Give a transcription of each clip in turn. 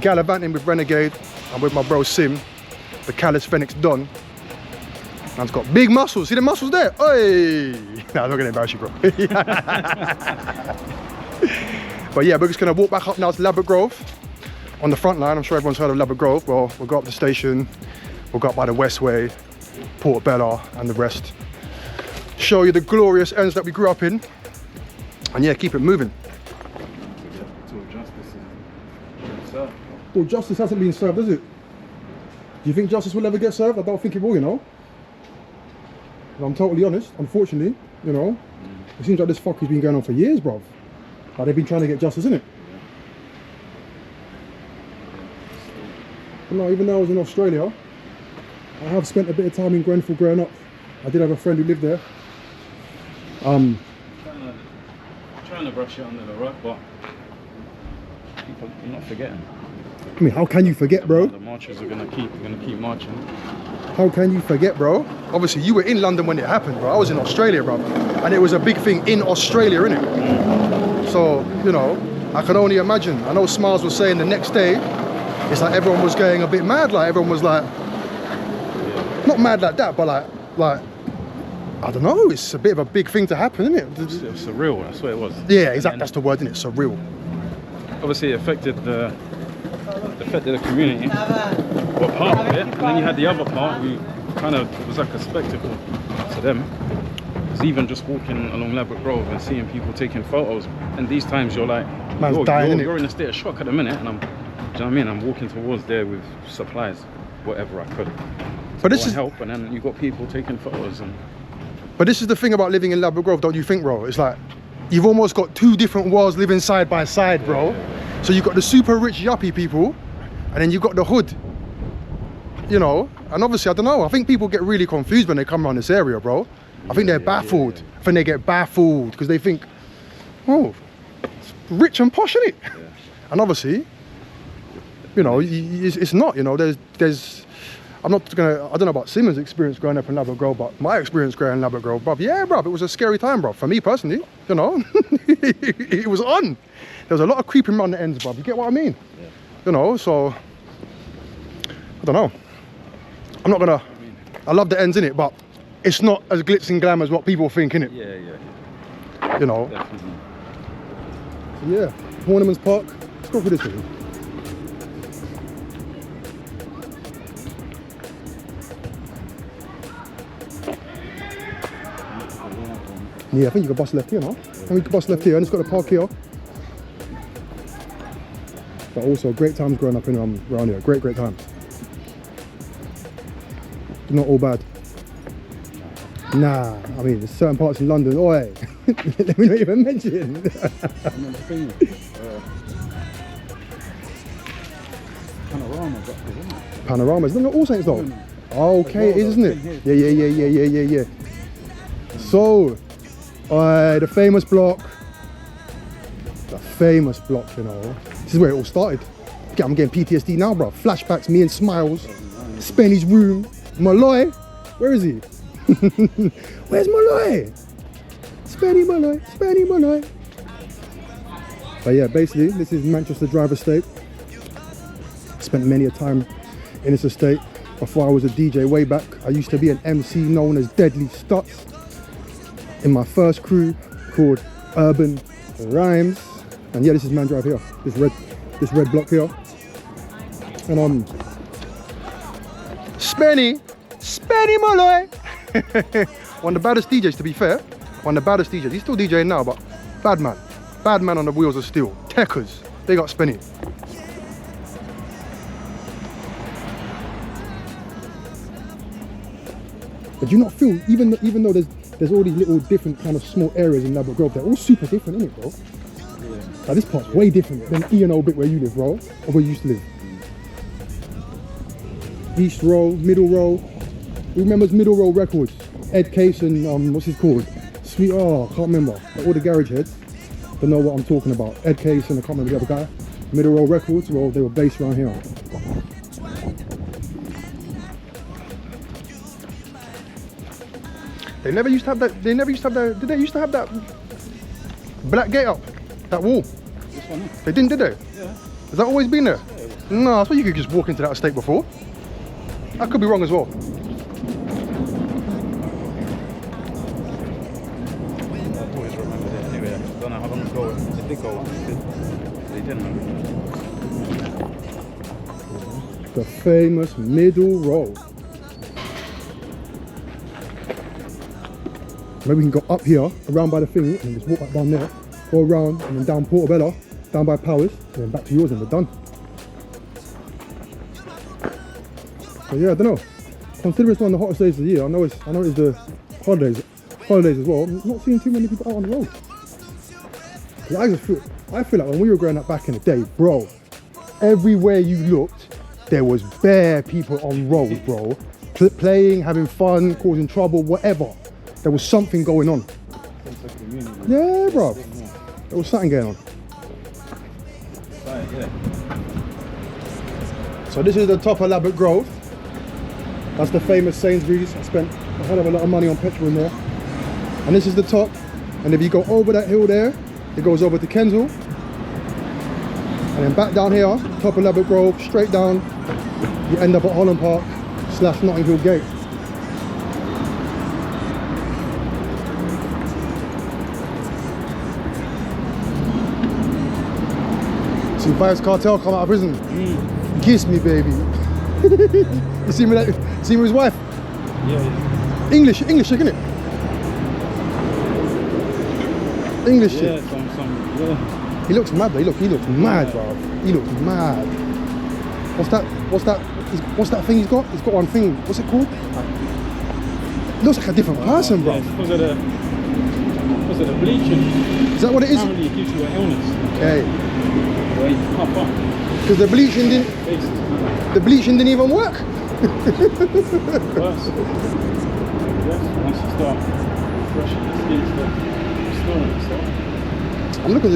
gallivanting with Renegade. I'm with my bro Sim, the calisthenics Don. Man's got big muscles. See the muscles there? Hey! Nah, I'm not gonna embarrass you, bro. But yeah, we're just gonna walk back up now to Ladbroke Grove. On the front line, I'm sure everyone's heard of Ladbroke Grove. Well, we'll go up the station, we'll go up by the Westway, Portobello, and the rest. Show you the glorious ends that we grew up in. And yeah, keep it moving. Well, justice hasn't been served, has it? Do you think justice will ever get served? I don't think it will, you know. And I'm totally honest, unfortunately, you know. It seems like this fuck has been going on for years, bruv. Like they've been trying to get justice, innit? But no, even though I was in Australia, I have spent a bit of time in Grenfell growing up. I did have a friend who lived there. Trying to brush it under the rug, but people are not forgetting. I mean, how can you forget, bro? The marchers are gonna keep marching. How can you forget, bro? Obviously, you were in London when it happened, bro. I was in Australia, bro. And it was a big thing in Australia, innit? So, you know, I can only imagine. I know Smiles was saying the next day, it's like everyone was going a bit mad. Like, everyone was like, not mad like that, but like, I don't know, it's a bit of a big thing to happen, isn't it? It's surreal, that's what it was. Yeah, exactly, that's the word, isn't it? Surreal. Obviously, it affected the community, what part of it, and then you had the other part who kind of, it was like a spectacle to them. It's even just walking along Ladbroke Grove and seeing people taking photos, and these times you're like, you're in a state of shock at the minute, and do you know what I mean? I'm walking towards there with supplies, whatever I could, but this is help, and then you've got people taking photos. But this is the thing about living in Ladbroke Grove, don't you think, bro? It's like, you've almost got two different worlds living side by side, bro. So you've got the super rich yuppie people, and then you've got the hood, you know? And obviously, I don't know, I think people get really confused when they come around this area, bro. I think they're baffled. I think they get baffled because they think, oh, it's rich and posh, isn't it? Yeah. And obviously, you know, it's not, you know, there's, I don't know about Simeon's experience growing up in Ladbroke Grove, but my experience growing up in Ladbroke Grove, bruv, yeah, bruv, it was a scary time, bruv. For me personally, you know, it was on. There was a lot of creeping around the ends, bruv. You get what I mean? Yeah. You know, so, I don't know. I'm not gonna, I love the ends, innit, but it's not as glitz and glam as what people think, innit? Yeah. You know? Definitely. So yeah, Horniman's Park. Let's go for this one. Yeah, I think you can bus left here, no? I think you can bus left here, and it's got a park here. But also, great times growing up in around here. Great times. Not all bad. Nah, I mean, there's certain parts in London. Oi, let me not even mention. Panorama's up there, isn't it? Panorama's not all Saints though. Okay, it is, isn't it? Yeah. So, the famous block. The famous block, you know. This is where it all started. I'm getting PTSD now, bro. Flashbacks, me and Smiles, Spenny's room. Malloy, where is he? Where's Malloy? Spenny Malloy. But yeah, basically, this is Manchester Drive Estate. Spent many a time in this estate. Before I was a DJ way back, I used to be an MC known as Deadly Stutz in my first crew called Urban Rhymes. And yeah, this is Man Drive here, this red block here. And Spenny Malloy. One of the baddest DJs, to be fair. One of the baddest DJs. He's still DJing now, but bad man on the wheels of steel. Techers, they got Spenny. But do you not feel, even though there's all these little different kind of small areas in Ladbroke Grove, they're all super different, innit, bro? Yeah. Like this part's way different than E&O bit where you live, bro, or where you used to live. East Row, Middle Row. Who remembers Middle Row Records? Ed Case and what's his called? I can't remember. Like all the garage heads don't know what I'm talking about. Ed Case and I can't remember the other guy. Middle Row Records, well, they were based around here. They never used to have that. Did they used to have that black gate up, that wall? This one? They didn't, did they? Yeah. Has that always been there? Yeah, No, I thought you could just walk into that estate before. I could be wrong as well. I always remember that anyway. I don't know how long ago they did go. They didn't. The famous middle road. Maybe we can go up here, around by the thingy, and just walk back down there, go around, and then down Portobello, down by Powers, and then back to yours, and we're done. So yeah, I don't know. Considering it's one of the hottest days of the year, I know it's the holidays as well. I'm not seeing too many people out on the road. 'Cause I feel like when we were growing up back in the day, bro, everywhere you looked, there was bare people on road, bro, playing, having fun, causing trouble, whatever. There was something going on. Yeah, bro. There was something going on. So this is the top of Ladbroke Grove. That's the famous Sainsbury's. I spent a hell of a lot of money on petrol in there. And this is the top. And if you go over that hill there, it goes over to Kensal. And then back down here, top of Ladbroke Grove, straight down, you end up at Holland Park / Notting Hill Gate. See Vibes Cartel come out of prison. Kiss me, baby. You see me with his wife? Yeah. English, isn't it? English shit. Yeah. He looks mad though. He looks mad, bro. He looks mad. What's that thing he's got? He's got one thing. What's it called? He looks like a different person, bro. Yeah, because of the bleaching. Is that what it is? Apparently it gives you an illness. Okay. Where you pop up. Because the bleaching didn't even work. Worse. Yes, once you start refreshing the skin, start restoring itself. I'm looking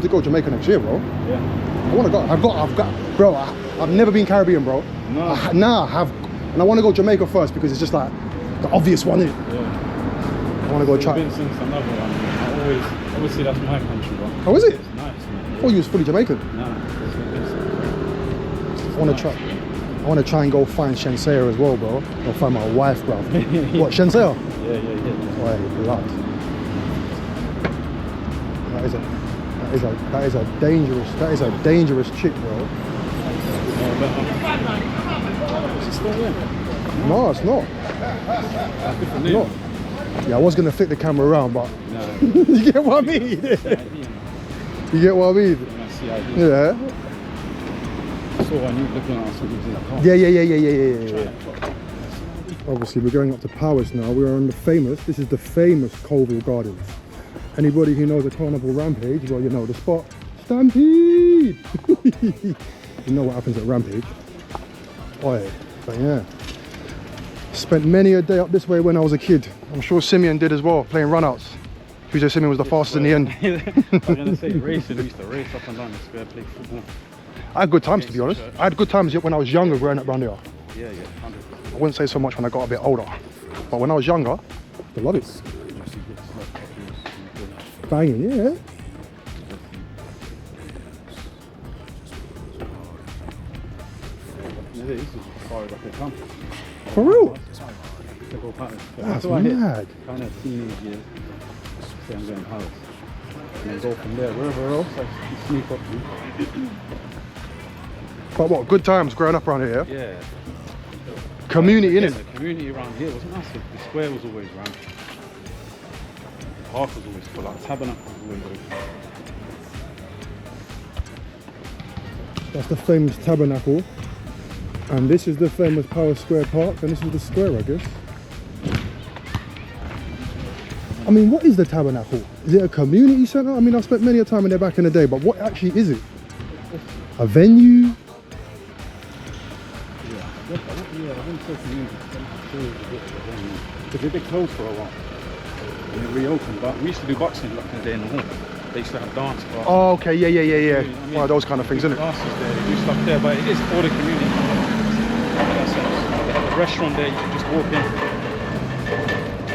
to go Jamaica next year, bro. Yeah. I want to go. I've got, bro. I've never been Caribbean, bro. No. I have, and I want to go Jamaica first because it's just like the obvious one, isn't it? Yeah. I want to go I've try. been since another one. Obviously that's my country, bro. Oh, is it? It's nice, man. I thought you was fully Jamaican. Nah, I want to try and go find Shensea as well, bro. Go find my wife, bro. What, Shensea? Yeah. Oh, blood. That is a dangerous chick, bro. Is it still there? No, it's not. Different No. name. Yeah, I was gonna flick the camera around, but No. you get what I mean? You get what I mean? Yeah. So when you looking at something in the car. Yeah. Obviously, we're going up to Powers now. We're on this is the famous Colville Gardens. Anybody who knows the Carnival Rampage, well, you know the spot. Stampede! You know what happens at Rampage. Oi, but yeah. Spent many a day up this way when I was a kid. I'm sure Simeon did as well, playing runouts. Future Simeon was the fastest in the end. I was going to say racing. We used to race up and down the square, play football. I had good times, to be honest. I had good times when I was younger growing up around here. Yeah, 100%. I wouldn't say so much when I got a bit older. But when I was younger, I love it. Banging, yeah. This is as far as I could come. For real? That's mad. Kind of teenage years. Say I'm going to Paris. And then go from there, wherever else I sneak up to. But what, good times growing up around here? Yeah. Community, innit? The community around here was massive. The square was always round. The park was always full. Like Tabernacle was always open. That's the famous Tabernacle. And this is the famous Power Square Park. And this is the square, I guess. I mean, what is the Tabernacle? Is it a community centre? I mean, I've spent many a time in there back in the day, but what actually is it? A venue? I wouldn't say community. Because it did close for a while. And it reopened, but we used to do boxing back in the day in the hall. They used to have dance classes. Oh, okay, yeah. I mean, One of those kind of things, isn't it? Classes there, they do stuff there, but it is for the community. In that sense. They have a restaurant there, you can just walk in.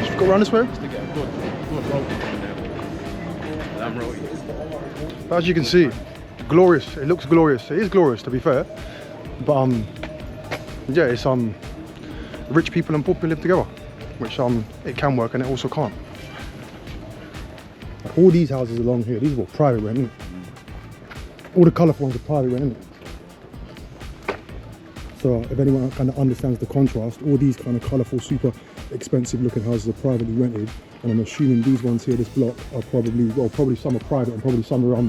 Just go around this way? Just to get a good roti from there. Lamb roti. As you can see, glorious. It looks glorious. It is glorious, to be fair. But yeah, it's rich people and poor people live together, which it can work and it also can't. Like all these houses along here, these are all private rent, isn't it? All the colourful ones are private rent, isn't it? So if anyone kind of understands the contrast, all these kind of colourful, super expensive looking houses are privately rented, and I'm assuming these ones here, this block, are probably, well, probably some are private and probably some are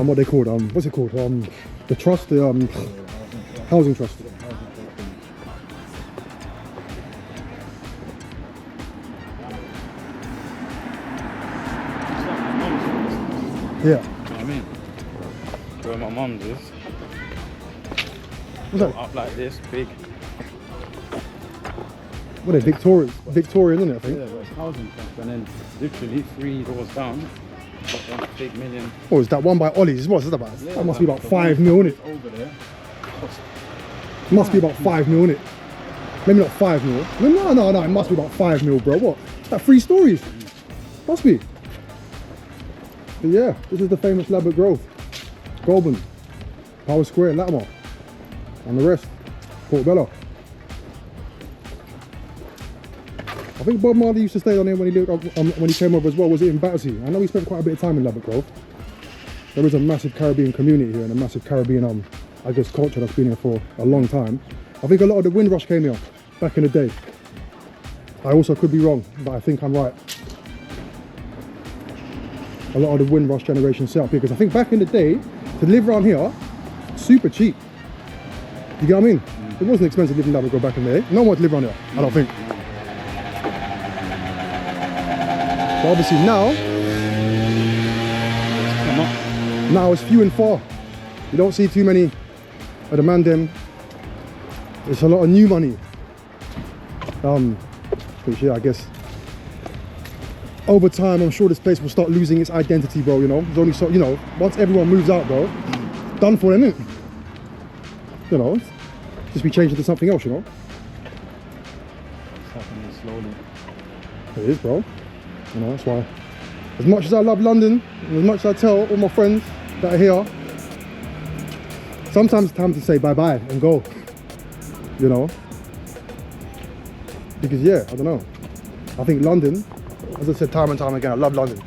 what they called, what's it called? The trust, the housing trust. Yeah. You know what I mean? Where my mum's is. What's that? Up like this, big. What are they, Victorian, isn't it, I think? Yeah, it's housing trust, and then literally 3 doors down, got one big million. Oh, is that one by Ollie's? What's that about? Yeah, That must be about the 5 one mil, innit? over there. It must be about 5 mil, innit? Maybe not 5 mil. No, it must be about 5 mil, bro. What? Is that 3 stories? Must be. But yeah, this is the famous Ladbroke Grove. Goulburn, Power Square, Latimer, and the rest. Portobello. I think Bob Marley used to stay on here when he lived, when he came over as well. Was it in Battersea? I know he spent quite a bit of time in Ladbroke Grove. There is a massive Caribbean community here and a massive Caribbean, I guess, culture that's been here for a long time. I think a lot of the Windrush came here back in the day. I also could be wrong, but I think I'm right. A lot of the Windrush generation set up here, because I think back in the day, to live around here, super cheap. You get what I mean? It wasn't expensive living in Ladbroke Grove back in the day. No one to live around here, I don't think. But obviously now it's few and far. You don't see too many of the man them. It's a lot of new money. Which yeah, I guess over time I'm sure this place will start losing its identity, bro. You know, there's only so, you know, once everyone moves out, bro, done for, innit? You know, just be changed into something else, you know. It's happening slowly. It is, bro. You know, that's why, as much as I love London, and as much as I tell all my friends that are here, sometimes it's time to say bye-bye and go, you know. Because yeah, I don't know. I think London, as I said time and time again, I love London.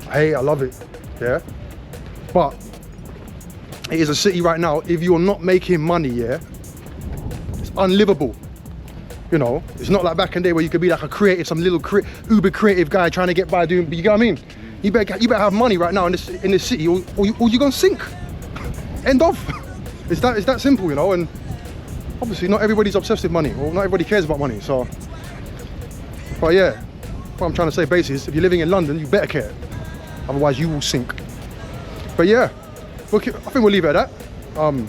I love it, yeah. But it is a city right now, if you're not making money, yeah, it's unlivable. You know, it's not like back in the day where you could be like a creative, some little uber creative guy trying to get by doing, but you get what I mean? You better have money right now in this city, or you're gonna sink. End of. It's that simple, you know. And obviously not everybody's obsessed with money, or not everybody cares about money. So, but yeah, what I'm trying to say basically is, if you're living in London, you better care, otherwise you will sink. But yeah, I think we'll leave it at that.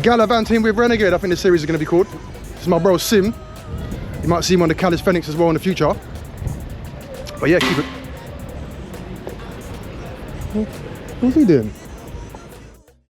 Gallivanting with Renegade, I think the series is going to be called. This is my bro Sim. You might see him on the Calisthenics as well in the future. But yeah, keep it. What's he doing?